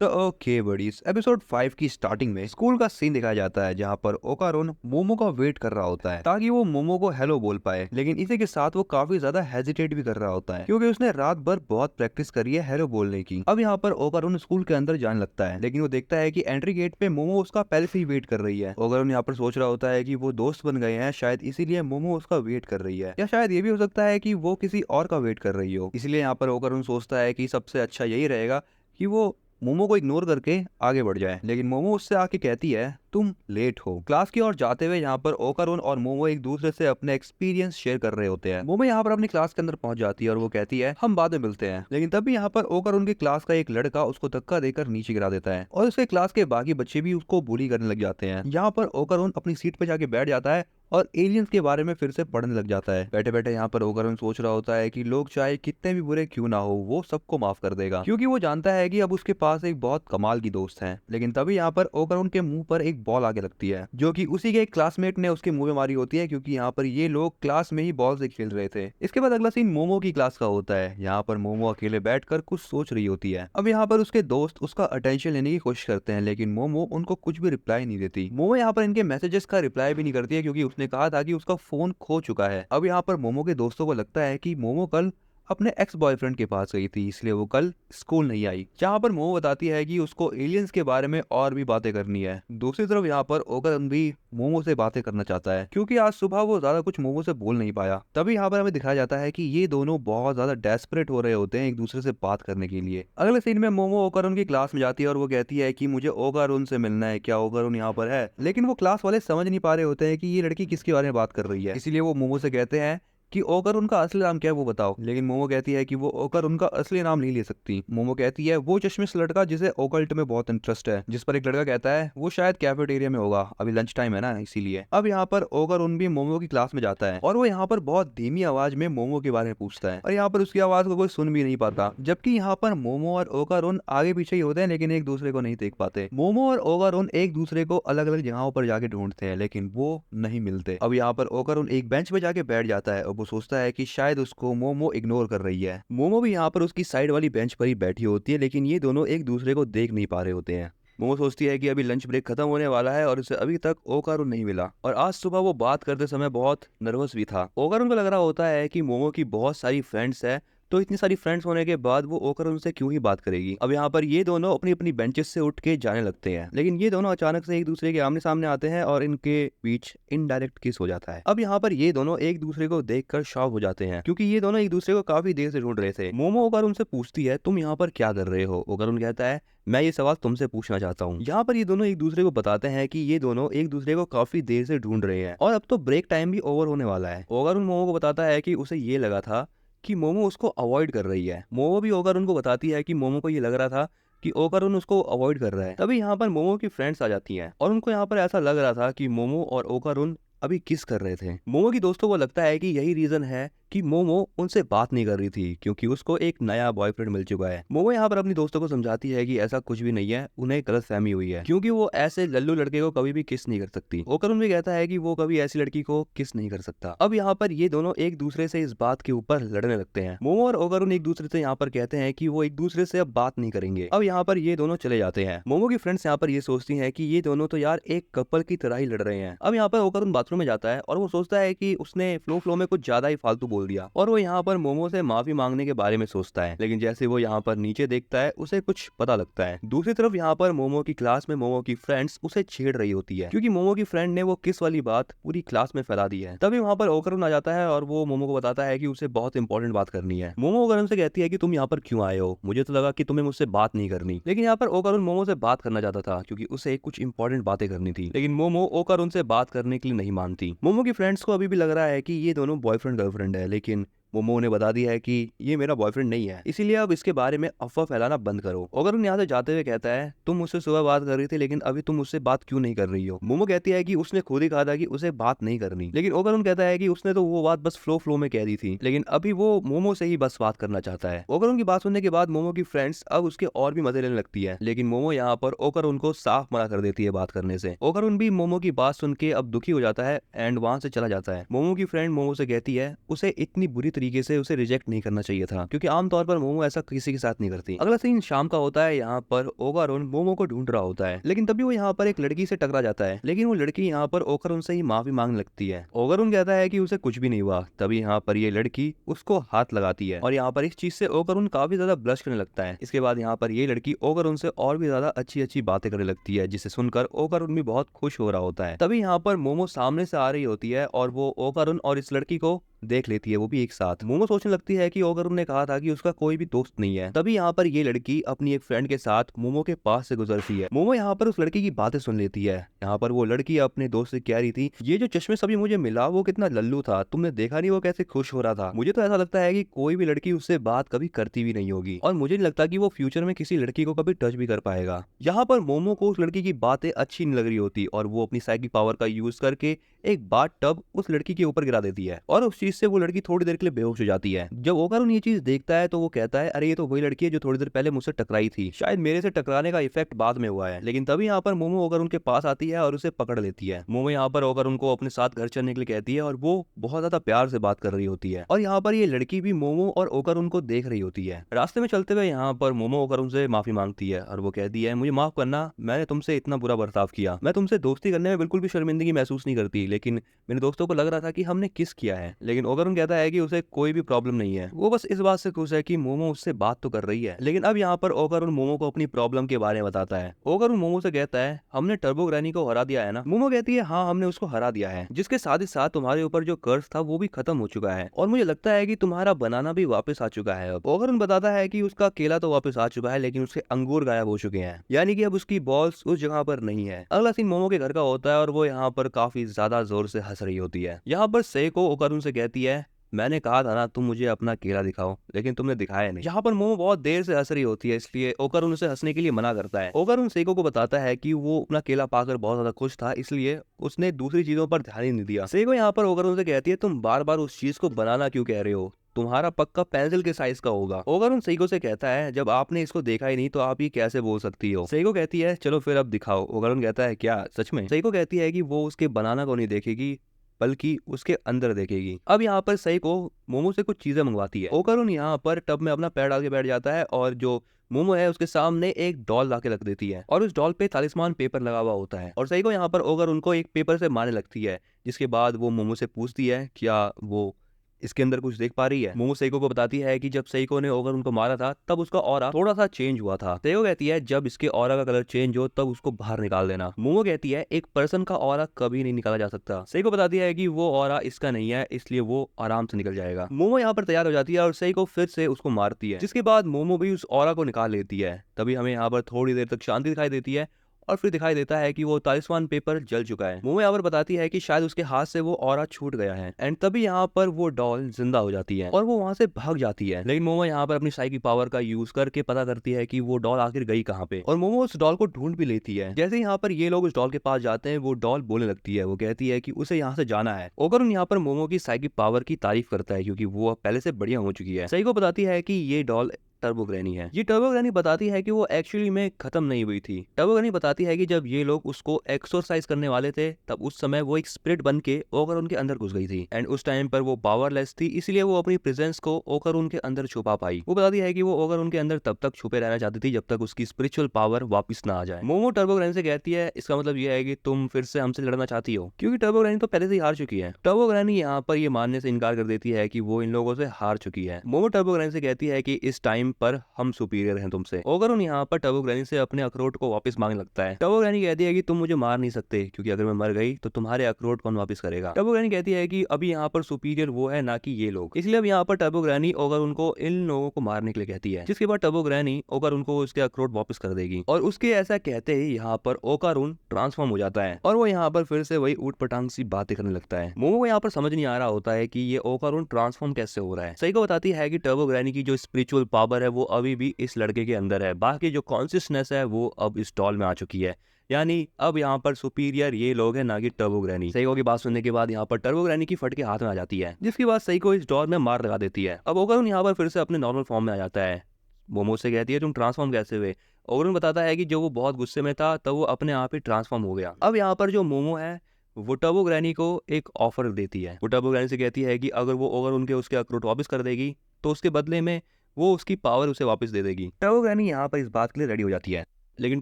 तो okay buddies, episode 5 की starting में स्कूल का सीन दिखाया जाता है जहाँ पर ओकारोन मोमो का वेट कर रहा होता है ताकि वो मोमो को हेलो बोल पाए। लेकिन इसी के साथ वो काफी ज्यादा हेजिटेट भी कर रहा होता है क्योंकि उसने रात भर बहुत प्रैक्टिस करी है हेलो बोलने की। अब यहाँ पर ओकारोन स्कूल के अंदर जाने लगता है, लेकिन वो देखता है कि एंट्री गेट पे मोमो उसका पहले से ही वेट कर रही है। ओकारोन यहाँ पर सोच रहा होता है कि वो दोस्त बन गए हैं, शायद इसीलिए मोमो उसका वेट कर रही है, या शायद ये भी हो सकता है कि वो किसी और का वेट कर रही हो। इसलिए यहाँ पर ओकारोन सोचता है कि सबसे अच्छा यही रहेगा कि वो मोमो को इग्नोर करके आगे बढ़ जाए। लेकिन मोमो उससे आके कहती है तुम लेट हो। क्लास की ओर जाते हुए यहाँ पर ओकारोन और मोमो एक दूसरे से अपने एक्सपीरियंस शेयर कर रहे होते हैं। मोमो यहाँ पर अपनी क्लास के अंदर पहुंच जाती है और वो कहती है हम बाद में मिलते हैं। लेकिन तभी यहाँ पर ओकारोन की क्लास का एक लड़का उसको धक्का देकर नीचे गिरा देता है और उसके क्लास के बाकी बच्चे भी उसको बुली करने लग जाते हैं। यहाँ पर ओकारोन अपनी सीट पे जाके बैठ जाता है और एलियंस के बारे में फिर से पढ़ने लग जाता है। बैठे बैठे यहाँ पर ओकारोन सोच रहा होता है कि लोग चाहे कितने भी बुरे क्यों ना हो, वो सबको माफ कर देगा क्योंकि वो जानता है कि अब उसके पास एक बहुत कमाल की दोस्त है। लेकिन तभी यहाँ पर ओकारोन के मुंह पर एक बॉल आके लगती है जो कि उसी के एक क्लासमेट ने उसके मुंह में मारी होती है, क्योंकि यहाँ पर ये लोग क्लास में ही बॉल से खेल रहे थे। इसके बाद अगला सीन मोमो की क्लास का होता है। यहाँ पर मोमो अकेले बैठकर कुछ सोच रही होती है। अब यहाँ पर उसके दोस्त उसका अटेंशन लेने की कोशिश करते हैं, लेकिन मोमो उनको कुछ भी रिप्लाई नहीं देती। मोमो यहाँ पर इनके मैसेजेस का रिप्लाई भी नहीं करती है क्योंकि उसने कहा था कि उसका फोन खो चुका है। अब यहाँ पर मोमो के दोस्तों को लगता है कि मोमो कल अपने एक्स बॉयफ्रेंड के पास गई थी, इसलिए वो कल स्कूल नहीं आई। जहाँ पर मोमो बताती है कि उसको एलियंस के बारे में और भी बातें करनी है। दूसरी तरफ यहाँ पर ओकारोन भी मोमो से बातें करना चाहता है क्योंकि आज सुबह वो ज्यादा कुछ मोमो से बोल नहीं पाया। तभी यहाँ पर हमें दिखाया जाता है कि ये दोनों बहुत ज्यादा डेस्परेट हो रहे होते हैं एक दूसरे से बात करने के लिए। अगले सीन में मोमो ओकारोन की क्लास में जाती है और वो कहती है कि मुझे ओकारोन से मिलना है, क्या ओकारोन यहाँ पर है? लेकिन वो क्लास वाले समझ नहीं पा रहे होते हैं कि ये लड़की किसके बारे में बात कर रही है। इसीलिए वो मोमो से कहते हैं कि ओकर उनका असली नाम क्या है वो बताओ। लेकिन मोमो कहती है कि वो ओकर उनका असली नाम नहीं ले सकती। मोमो कहती है वो चश्मिश लड़का जिसे ओकल्ट में बहुत इंटरेस्ट है। जिस पर एक लड़का कहता है वो शायद कैफेटेरिया में होगा, अभी लंच टाइम है ना इसीलिए। अब यहाँ पर ओकर उन भी मोमो की क्लास में जाता है और वो यहाँ पर बहुत धीमी आवाज में मोमो के बारे में पूछता है और यहाँ पर उसकी आवाज को कोई सुन भी नहीं पाता। जबकि यहाँ पर मोमो और ओकारोन आगे पीछे ही होते हैं लेकिन एक दूसरे को नहीं देख पाते। मोमो और ओकारोन एक दूसरे को अलग अलग जगहों पर जाके ढूंढते हैं लेकिन वो नहीं मिलते। अब यहाँ पर ओकारोन एक बेंच पे जाके बैठ जाता है और वो सोचता है कि शायद उसको मोमो इग्नोर कर रही है। मोमो भी यहाँ पर उसकी साइड वाली बेंच पर ही बैठी होती है, लेकिन ये दोनों एक दूसरे को देख नहीं पा रहे होते हैं। मोमो सोचती है कि अभी लंच ब्रेक खत्म होने वाला है और उसे अभी तक ओकारोन नहीं मिला और आज सुबह वो बात करते समय बहुत नर्वस भी था। ओकारोन को लग रहा होता है कि मोमो की बहुत सारी फ्रेंड्स है, तो इतनी सारी फ्रेंड्स होने के बाद वो ओकारोन से क्यों ही बात करेगी। अब यहाँ पर ये दोनों अपनी अपनी बेंचेस से उठ के जाने लगते हैं, लेकिन ये दोनों अचानक से एक दूसरे के आमने सामने आते हैं और इनके बीच इनडायरेक्ट किस हो जाता है। अब यहाँ पर ये दोनों एक दूसरे को देखकर शॉक हो जाते हैं क्योंकि ये दोनों एक दूसरे को काफी देर से ढूंढ रहे थे। मोमो ओकारोन से पूछती है तुम यहाँ पर क्या कर रहे हो? ओकारोन कहता है मैं ये सवाल तुमसे पूछना चाहता हूँ। यहाँ पर ये दोनों एक दूसरे को बताते हैं कि ये दोनों एक दूसरे को काफी देर से ढूंढ रहे हैं और अब तो ब्रेक टाइम भी ओवर होने वाला है। ओकारोन मोमो को बताता है कि उसे ये लगा था कि मोमो उसको अवॉइड कर रही है। मोमो भी ओकारोन को बताती है कि मोमो को ये लग रहा था कि ओकारोन उसको अवॉइड कर रहा है। तभी यहाँ पर मोमो की फ्रेंड्स आ जाती हैं और उनको यहाँ पर ऐसा लग रहा था कि मोमो और ओकारोन अभी किस कर रहे थे। मोमो की दोस्तों को लगता है कि यही रीजन है कि मोमो उनसे बात नहीं कर रही थी क्योंकि उसको एक नया बॉयफ्रेंड मिल चुका है। मोमो यहाँ पर अपनी दोस्तों को समझाती है कि ऐसा कुछ भी नहीं है, उन्हें गलतफहमी हुई है क्योंकि वो ऐसे लल्लू लड़के को कभी भी किस नहीं कर सकती। ओकारोन भी कहता है कि वो कभी ऐसी लड़की को किस नहीं कर सकता। अब यहाँ पर ये दोनों एक दूसरे से इस बात के ऊपर लड़ने लगते हैं। मोमो और ओकारोन एक दूसरे से यहाँ पर कहते हैं कि वो एक दूसरे से अब बात नहीं करेंगे। अब यहाँ पर ये दोनों चले जाते हैं। मोमो की फ्रेंड्स यहाँ पर ये सोचती है कि ये दोनों तो यार एक कपल की तरह ही लड़ रहे हैं। अब यहाँ पर ओकारोन बाथरूम में जाता है और वो सोचता है कि उसने फ्लो में कुछ ज्यादा ही फालतू बोल दिया और वो यहाँ पर मोमो से माफी मांगने के बारे में सोचता है। लेकिन जैसे वो यहाँ पर नीचे देखता है उसे कुछ पता लगता है। दूसरी तरफ यहाँ पर मोमो की क्लास में मोमो की फ्रेंड्स उसे छेड़ रही होती है क्योंकि मोमो की फ्रेंड ने वो किस वाली बात पूरी क्लास में फैला दी है। तभी वहाँ पर ओकारोन आ जाता है और वो मोमो को बताता है कि उसे बहुत इंपॉर्टेंट बात करनी है। मोमो ओकारोन से कहती है कि तुम यहाँ पर क्यों आए हो? मुझे तो लगा कि तुम्हें मुझसे बात नहीं करनी। लेकिन यहाँ पर ओकारोन मोमो से बात करना चाहता था क्योंकि उसे कुछ इंपॉर्टेंट बातें करनी थी। लेकिन मोमो ओकारोन से बात करने के लिए नहीं मानती। मोमो की फ्रेंड्स को अभी भी लग रहा है कि ये दोनों बॉयफ्रेंड गर्लफ्रेंड है, लेकिन मोमो ने बता दिया है कि ये मेरा बॉयफ्रेंड नहीं है, इसीलिए अब इसके बारे में अफवाह फैलाना बंद करो। ओकारोन यहाँ से जाते हुए कहता है तुम मुझसे सुबह बात कर रही थी लेकिन अभी तुम मुझसे बात क्यों नहीं कर रही हो? मोमो कहती है कि उसने खुद ही कहा था कि उसे बात नहीं करनी। लेकिन ओकारोन कहता है कि उसने तो वो बात बस फ्लो में कह दी थी, लेकिन अभी वो मोमो से ही बस बात करना चाहता है। ओकारोन की बात सुनने के बाद मोमो की फ्रेंड्स अब उसके और भी मजे लेने लगती है, लेकिन मोमो यहाँ पर ओकारोन को साफ मना कर देती है बात करने से। ओकारोन भी मोमो की बात सुन के अब दुखी हो जाता है एंड वहां से चला जाता है। मोमो की फ्रेंड मोमो से कहती है उसे इतनी बुरी तरीके से उसे रिजेक्ट नहीं करना चाहिए था, क्योंकि आमतौर पर मोमो ऐसा किसी के साथ नहीं करती। अगला सीन शाम का होता है। यहाँ पर ओकारुन मोमो को ढूंढ रहा होता है, लेकिन तभी वो यहाँ पर एक लड़की से टकरा जाता है। लेकिन वो लड़की यहाँ पर ओकारुन से ही माफी मांगने लगती है। ओकारुन कहता है कि उसे कुछ भी नहीं हुआ। तभी यहाँ पर ये लड़की उसको हाथ लगाती है और यहाँ पर इस चीज से ओकारुन काफी ज्यादा ब्लश करने लगता है। इसके बाद यहाँ पर ये लड़की ओकारुन से और भी ज्यादा अच्छी अच्छी बातें करने लगती है, जिसे सुनकर ओकारुन भी बहुत खुश हो रहा होता है। तभी यहाँ पर मोमो सामने से आ रही होती है और वो ओकारुन और इस लड़की को देख लेती है, वो भी एक साथ। मोमो सोचने लगती है कि ओकारुन ने कहा था कि उसका कोई भी दोस्त नहीं है। तभी यहाँ पर ये लड़की अपनी एक फ्रेंड के साथ मोमो के पास से गुजरती है। मोमो यहाँ पर उस लड़की की बातें सुन लेती है। यहाँ पर वो लड़की अपने दोस्त से कह रही थी, ये जो चश्मे सभी मुझे मिला वो कितना लल्लू था, तुमने देखा नहीं वो कैसे खुश हो रहा था। मुझे तो ऐसा लगता है कि कोई भी लड़की उससे बात कभी करती भी नहीं होगी और मुझे नहीं लगता कि वो फ्यूचर में किसी लड़की को कभी टच भी कर पाएगा। यहाँ पर मोमो को उस लड़की की बातें अच्छी नहीं लग रही होती और वो अपनी साइकिक पावर का यूज करके एक बाथ टब उस लड़की के ऊपर गिरा देती है और उस चीज से वो लड़की थोड़ी देर के लिए बेहोश हो जाती है। जब ओकारुन ये चीज देखता है तो वो कहता है, अरे ये तो वही लड़की है जो थोड़ी देर पहले मुझसे टकराई थी, शायद मेरे से टकराने का इफेक्ट बाद में हुआ है। लेकिन तभी यहाँ पर मोमो ओकारुन के पास आती है और उसे पकड़ लेती है। मोमो यहाँ पर ओकारुन को अपने साथ घर चलने के लिए कहती है और वो बहुत ज्यादा प्यार से बात कर रही होती है। और यहाँ पर ये लड़की भी मोमो और ओकारुन को देख रही होती है। रास्ते में चलते हुए यहाँ पर मोमो ओकारुन से माफी मांगती है और वो कहती है, मुझे माफ करना, मैंने तुमसे इतना बुरा बर्ताव किया। मैं तुमसे दोस्ती करने में बिल्कुल भी शर्मिंदगी महसूस नहीं करती, लेकिन मेरे दोस्तों को लग रहा था कि हमने किस किया है। लेकिन ओकारुन कहता है कि उसे कोई भी प्रॉब्लम नहीं है, वो बस इस बात से खुश है कि मोमो उससे बात तो कर रही है। लेकिन अब यहाँ पर ओकारुन मोमो को अपनी प्रॉब्लम के बारे में बताता है। ओकारुन मोमो से कहता है, हमने टर्बो ग्रैनी को हरा दिया है ना। मोमो कहती है, हाँ हमने उसको हरा दिया है, जिसके साथ ही साथ तुम्हारे ऊपर जो कर्ज था वो भी खत्म हो चुका है और मुझे लगता है कि तुम्हारा बनाना भी वापस आ चुका है। अब ओकारुन बताता है कि उसका केला तो वापस आ चुका है, लेकिन उसके अंगूर गायब हो चुके हैं, यानी कि अब उसकी बॉल्स उस जगह पर नहीं है। अगला सीन मोमो के घर का होता है और वो यहाँ पर काफी ज्यादा जोर से हंस रही होती है। यहाँ पर सेको ओकारुन से कहती है, मैंने कहा था ना तुम मुझे अपना केला दिखाओ, लेकिन तुमने दिखाया नहीं। यहाँ पर मोमो बहुत देर से हंस रही होती है, इसलिए ओकारुन उसे हंसने के लिए मना करता है। ओकारुन सेको को बताता है कि वो अपना केला पाकर बहुत ज्यादा खुश था, इसलिए उसने दूसरी चीजों पर ध्यान ही नहीं दिया। सेको यहाँ पर ओकारुन से कहती है, तुम बार बार उस चीज को बनाना क्यों कह रहे हो, तुम्हारा पक्का पेंसिल के साइज का होगा। ओकारुन सेको से कहता है, जब आपने इसको देखा ही नहीं तो आप ये कैसे बोल सकती हो। सेको कहती है, चलो फिर अब दिखाओ। ओकारुन कहता है, क्या सच में? सेको कहती है कि वो उसके बनाना को नहीं देखेगी बल्कि उसके अंदर देखेगी। अब यहाँ पर सेको मोमो से कुछ चीजें मंगवाती है। ओकारुन यहाँ पर टब में अपना पैर डाल के बैठ जाता है और जो मोमो है उसके सामने एक डॉल लाके रख देती है और उस डॉल पे तालिस्मान पेपर लगा हुआ होता है और सेको यहाँ पर ओकारुन को एक पेपर से मारने लगती है, जिसके बाद वो मोमो से पूछती है क्या वो इसके अंदर कुछ देख पा रही है। मोमो सेको को बताती है कि जब सेको ने ओकारुन को मारा था तब उसका ऑरा थोड़ा सा चेंज हुआ था। सेको कहती है, जब इसके ऑरा का कलर चेंज हो तब उसको बाहर निकाल देना। मोमो कहती है, एक पर्सन का ऑरा कभी नहीं निकाला जा सकता। सेको बताती है कि वो ऑरा इसका नहीं है, इसलिए वो आराम से निकल जाएगा। मोमो यहाँ पर तैयार हो जाती है और सेको फिर से उसको मारती है, जिसके बाद मोमो भी उस ऑरा को निकाल लेती है। तभी हमें यहाँ पर थोड़ी देर तक शांति दिखाई देती है और फिर दिखाई देता है कि वो तालिस्मान पेपर जल चुका है। मोमो यहाँ पर बताती है कि शायद उसके हाथ से वो ऑरा छूट गया है एंड तभी यहाँ पर वो डॉल जिंदा हो जाती है और वो वहां से भाग जाती है। लेकिन मोमो यहाँ पर अपनी साइकिक पावर का यूज करके पता करती है कि वो डॉल आखिर गई कहाँ पे और मोमो उस डॉल को ढूंढ भी लेती है। जैसे यहाँ पर ये लोग उस डॉल के पास जाते हैं वो डॉल बोलने लगती है, वो कहती है कि उसे यहाँ से जाना है। ओकारुन यहाँ पर मोमो की साइकिक पावर की तारीफ करता है क्योंकि वो पहले से बढ़िया हो चुकी है। सेको बताती है कि ये डॉल टर्बो ग्रैनी है। ये टर्बो ग्रैनी बताती है कि वो एक्चुअली में खत्म नहीं हुई थी। टर्बो ग्रैनी बताती है कि जब ये लोग उसको एक्सरसाइज करने वाले थे तब उस समय वो एक स्पिरिट बन के ओकारुन के अंदर घुस गई थी एंड उस टाइम पर वो पावरलेस थी, इसलिए वो अपनी प्रेजेंस को ओकारुन के अंदर छुपा पाई। वो बताती है कि वो ओकारुन के अंदर तब तक छुपे रहना चाहती थी जब तक उसकी स्पिरिचुअल पावर वापस ना आ जाए। मोमो टर्बो ग्रैनी से कहती है, इसका मतलब ये है कि तुम फिर से हमसे लड़ना चाहती हो, क्योंकि टर्बो ग्रैनी तो पहले से ही हार चुकी है। टर्बो ग्रैनी यहाँ पर ये मानने से इनकार कर देती है कि वो इन लोगों से हार चुकी है। मोमो टर्बो ग्रैनी से कहती है कि इस टाइम पर हम सुपीरियर हैं तुमसे। ओकारुन यहाँ पर टर्बो ग्रैनी से अपने अखरोट को वापस मांगने लगता है। टर्बो ग्रैनी कहती है कि तुम मुझे मार नहीं सकते, क्योंकि अगर मैं मर गई तो तुम्हारे अखरोट कौन वापस करेगा। टर्बो ग्रैनी कहती है कि अभी यहाँ पर सुपीरियर वो है ना कि ये लोग, इसलिए अब यहाँ पर टर्बो ग्रैनी ओकारुन को इन लोगों को मारने के लिए कहती है, जिसके बाद टर्बो ग्रैनी ओकारुन को उसके अखरोट वापस कर देगी और उसके ऐसा कहते ही यहाँ पर ओकारुन ट्रांसफॉर्म हो जाता है और वो यहाँ पर फिर से वही ऊट पटांग सी बातें करने लगता है। मोमो को यहाँ पर समझ नहीं आ रहा होता है कि ये ओकारुन ट्रांसफॉर्म कैसे हो रहा है। सेको बताती है कि टर्बो ग्रैनी की जो स्पिरिचुअल पावर है वो अभी भी इस लड़के के अंदर है, बाकी जो कॉन्शियसनेस है वो अब इस डॉल में आ चुकी है, यानी अब यहाँ पर सुपीरियर ये लोग हैं ना कि टर्बो ग्रैनी। सेको की बात सुनने के बाद यहाँ पर टर्बो ग्रैनी की फट के हाथ में आ जाती है, जिसके बाद सेको इस डॉल में मार लगा देती है। अब ओकारुन यहाँ पर फिर से अपने नॉर्मल फॉर्म में आ जाता है। मोमो से कहती है, तुम ट्रांसफॉर्म कैसे हुए? ओकारुन बताता है कि जब वो बहुत गुस्से में था तब वो अपने आप ही ट्रांसफॉर्म हो गया। अब यहाँ पर जो मोमो है वो टर्बो ग्रैनी को एक ऑफर देती है। वो टर्बो ग्रैनी से कहती है कि अगर उनके उसके अखरोट वापस कर देगी तो उसके बदले में वो उसकी पावर उसे वापस दे देगी। टर्बो ग्रैनी यहाँ पर इस बात के लिए रेडी हो जाती है, लेकिन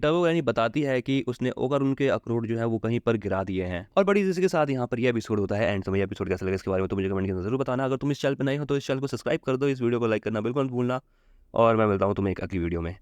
टर्बो ग्रैनी बताती है कि उसने ओगर उनके अखरोट जो है वो कहीं पर गिरा दिए हैं। और बड़ी इसी के साथ यहाँ पर ये एपिसोड होता है एंड। तो ये एपिसोड कैसा लगा इसके बारे में तो मुझे कमेंट के अंदर जरूर बताना। अगर तुम इस चैनल पर नए हो तो इस चैनल को सब्सक्राइब कर दो, इस वीडियो को लाइक करना बिल्कुल मत भूलना, और मैं मिलता हूँ तुम्हें एक अगली वीडियो में।